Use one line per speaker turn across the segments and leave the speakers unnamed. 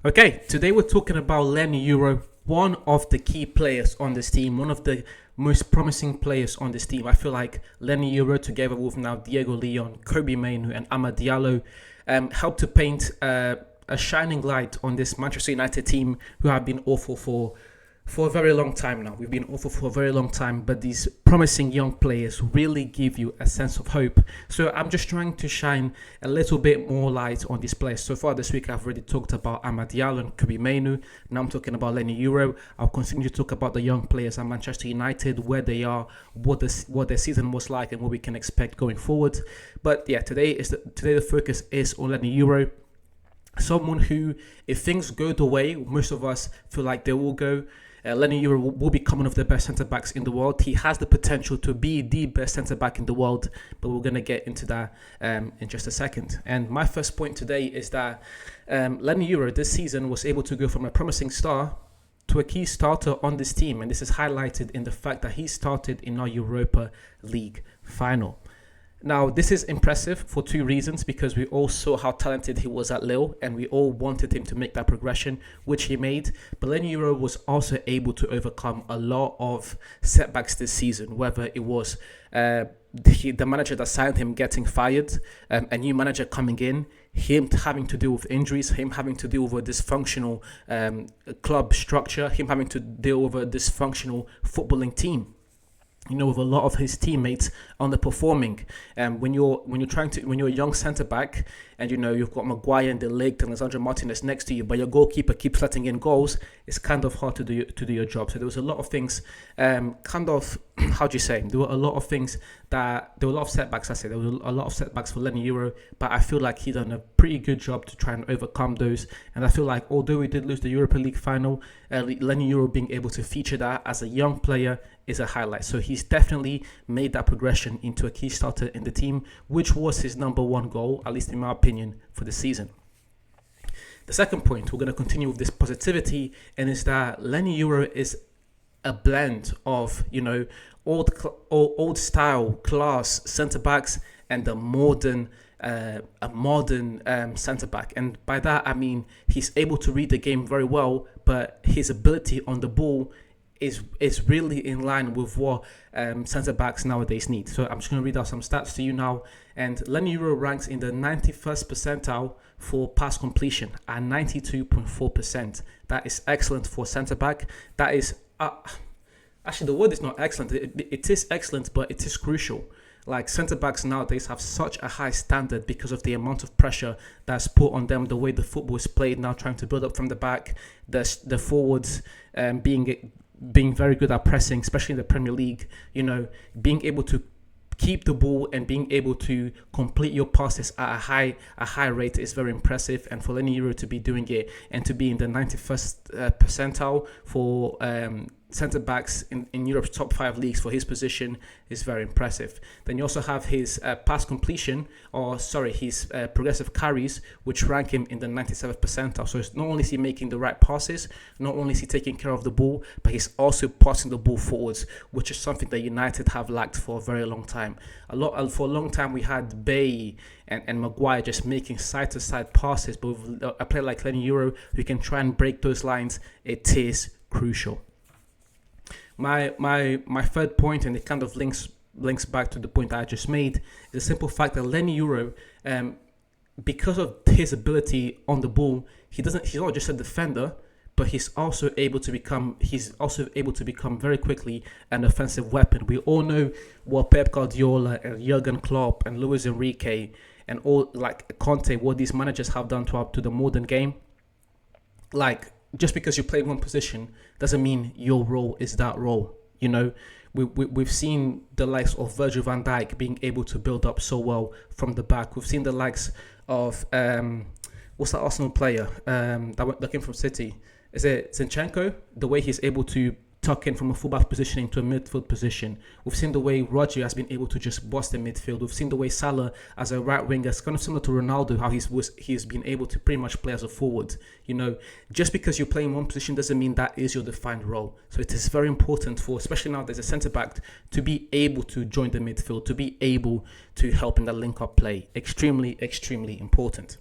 Okay, today we're talking about Leny Yoro, one of the key players on this team, one of the most promising players on this team. I feel like Leny Yoro, together with now Diego Leon, Kobe Mainoo, and Amad Diallo, helped to paint a shining light on this Manchester United team who have been awful for a very long time now. We've been awful for a very long time, but these promising young players really give you a sense of hope. So I'm just trying to shine a little bit more light on these players. So far this week, I've already talked about Amad Diallo and Kobe Mainoo. Now I'm talking about Leny Yoro. I'll continue to talk about the young players at Manchester United, where they are, what their season was like, and what we can expect going forward. But yeah, today the focus is on Leny Yoro. Someone who, if things go the way most of us feel like they will go, Leny Yoro will become one of the best centre-backs in the world. He has the potential to be the best centre-back in the world, but we're going to get into that in just a second. And my first point today is that Leny Yoro this season was able to go from a promising star to a key starter on this team, and this is highlighted in the fact that he started in our Europa League final. Now, this is impressive for two reasons, because we all saw how talented he was at Lille and we all wanted him to make that progression, which he made. But Leny Yoro was also able to overcome a lot of setbacks this season, whether it was the manager that signed him getting fired, a new manager coming in, him having to deal with injuries, him having to deal with a dysfunctional club structure, him having to deal with a dysfunctional footballing team. You know, with a lot of his teammates underperforming. When you're a young centre back, and you know you've got Maguire and De Ligt and Lisandro Martinez next to you, but your goalkeeper keeps letting in goals, it's kind of hard to do your job. So there was a lot of things, how do you say? There were a lot of setbacks. There were a lot of setbacks for Leny Yoro, but I feel like he's done a pretty good job to try and overcome those. And I feel like although we did lose the Europa League final, Leny Yoro being able to feature that as a young player is a highlight. So he's definitely made that progression into a key starter in the team, which was his number one goal, at least in my opinion, for the season. The second point, we're going to continue with this positivity, and is that Leny Yoro is a blend of, you know, old style class centre backs and a modern centre back. And by that I mean he's able to read the game very well, but his ability on the ball is really in line with what centre backs nowadays need. So I'm just going to read out some stats to you now. And Leny Yoro ranks in the 91st percentile for pass completion at 92.4%. That is excellent for centre back. That is actually, the word is not excellent. It is excellent, but it is crucial. Like, centre backs nowadays have such a high standard because of the amount of pressure that's put on them, the way the football is played now, trying to build up from the back, the forwards being very good at pressing, especially in the Premier League. You know, being able to keep the ball and being able to complete your passes at a high rate is very impressive. And for Leny Yoro to be doing it and to be in the 91st percentile for centre backs in Europe's top 5 leagues for his position is very impressive. Then you also have his pass completion, his progressive carries, which rank him in the 97th percentile. So it's not only is he making the right passes, not only is he taking care of the ball, but he's also passing the ball forwards, which is something that United have lacked for a very long time. For a long time we had Bay and Maguire just making side-to-side passes, but with a player like Leny Yoro who can try and break those lines, it is crucial. My third point, and it kind of links back to the point that I just made, is the simple fact that Leny Yoro, because of his ability on the ball, he's not just a defender, but he's also able to become very quickly an offensive weapon. We all know what Pep Guardiola and Jurgen Klopp and Luis Enrique and all, like Conte, what these managers have done to the modern game. Like, just because you play one position doesn't mean your role is that role. You know, we've seen the likes of Virgil van Dijk being able to build up so well from the back. We've seen the likes of what's that Arsenal player that came from City? Is it Zinchenko? The way he's able to tuck in from a fullback position into a midfield position. We've seen the way Roger has been able to just bust in midfield. We've seen the way Salah as a right winger, it's kind of similar to Ronaldo, how he's been able to pretty much play as a forward. You know, just because you're playing one position doesn't mean that is your defined role. So it is very important for, especially now there's a centre back, to be able to join the midfield, to be able to help in that link-up play. Extremely, extremely important.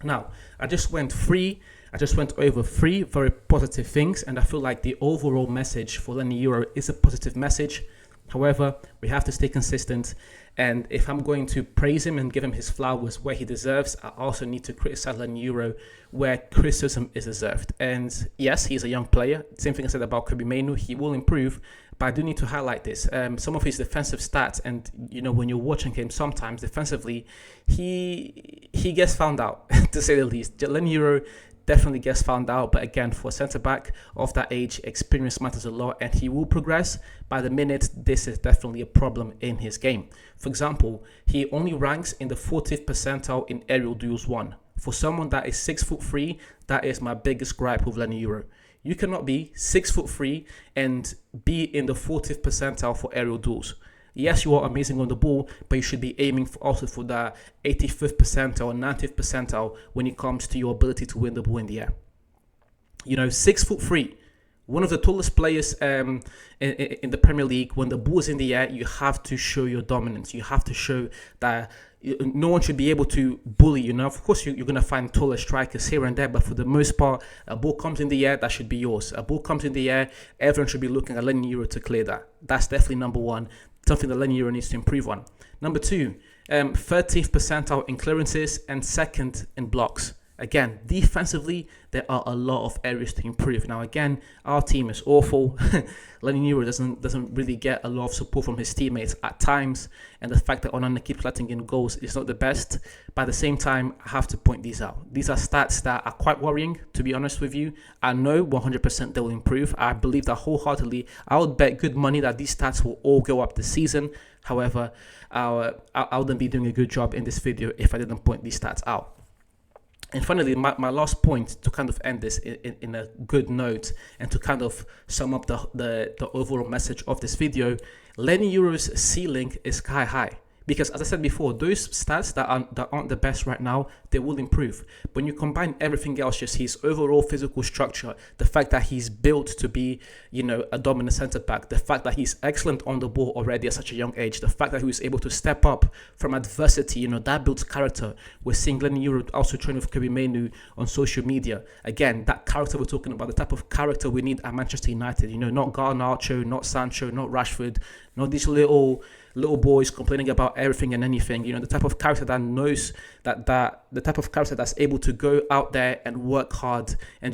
Now, I just went 3 I just went over 3 very positive things, and I feel like the overall message for Leny Yoro is a positive message. However, we have to stay consistent, and if I'm going to praise him and give him his flowers where he deserves, I also need to criticize Leny Yoro where criticism is deserved. And yes, he's a young player. Same thing I said about Kobbie Mainoo. He will improve, but I do need to highlight this. Some of his defensive stats, and when you're watching him, sometimes defensively, he gets found out, to say the least. Leny Yoro definitely gets found out, but again, for a centre back of that age, experience matters a lot, and he will progress. By the minute, this is definitely a problem in his game. For example, he only ranks in the 40th percentile in aerial duels won. For someone that is 6'3", that is my biggest gripe with Leny Yoro. You cannot be 6'3" and be in the 40th percentile for aerial duels. Yes, you are amazing on the ball, but you should be aiming also for the 85th percentile or 90th percentile when it comes to your ability to win the ball in the air. 6'3", one of the tallest players in the Premier League. When the ball is in the air, you have to show your dominance. You have to show that no one should be able to bully you. Now, of course, you're going to find taller strikers here and there, but for the most part, a ball comes in the air, that should be yours. A ball comes in the air, everyone should be looking at Leny Yoro to clear that. That's definitely number one, something that Leny Yoro needs to improve on. Number 2, 30th percentile in clearances and 2nd in blocks. Again, defensively, there are a lot of areas to improve. Now, again, our team is awful. Leny Yoro doesn't really get a lot of support from his teammates at times, and the fact that Onana keeps letting in goals is not the best. But at the same time, I have to point these out. These are stats that are quite worrying, to be honest with you. I know 100% they will improve. I believe that wholeheartedly. I would bet good money that these stats will all go up this season. However, I wouldn't be doing a good job in this video if I didn't point these stats out. And finally, my last point to kind of end this in a good note and to kind of sum up the overall message of this video, Leny Yoro's ceiling is sky high. Because as I said before, those stats that aren't the best right now, they will improve. When you combine everything else, just his overall physical structure, the fact that he's built to be, a dominant centre back, the fact that he's excellent on the ball already at such a young age, the fact that he was able to step up from adversity, that builds character. We're seeing Leny Yoro also train with Kobbie Mainoo on social media. Again, that character we're talking about, the type of character we need at Manchester United. Not Garnacho, not Sancho, not Rashford, not these little boys complaining about everything and anything. The type of character that knows that the type of character that's able to go out there and work hard and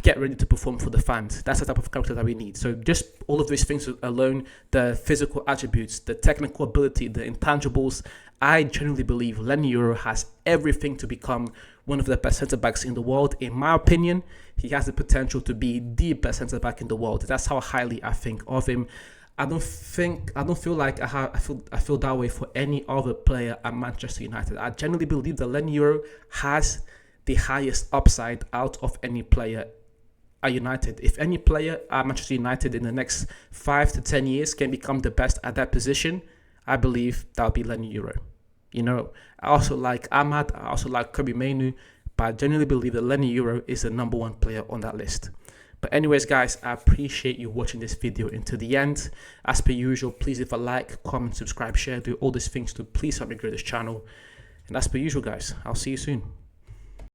get ready to perform for the fans. That's the type of character that we need. So just all of these things alone, the physical attributes, the technical ability, the intangibles, I genuinely believe Leny Yoro has everything to become one of the best centre backs in the world. In my opinion, he has the potential to be the best centre back in the world. That's how highly I think of him. I don't feel like I feel that way for any other player at Manchester United. I genuinely believe that Leny Yoro has the highest upside out of any player at United. If any player at Manchester United in the next 5 to 10 years can become the best at that position, I believe that would be Leny Yoro. I also like Ahmad, I also like Kobbie Mainoo, but I genuinely believe that Leny Yoro is the number 1 player on that list. But anyways, guys, I appreciate you watching this video into the end. As per usual, please leave a like, comment, subscribe, share, do all these things to please help me grow this channel. And as per usual, guys, I'll see you soon.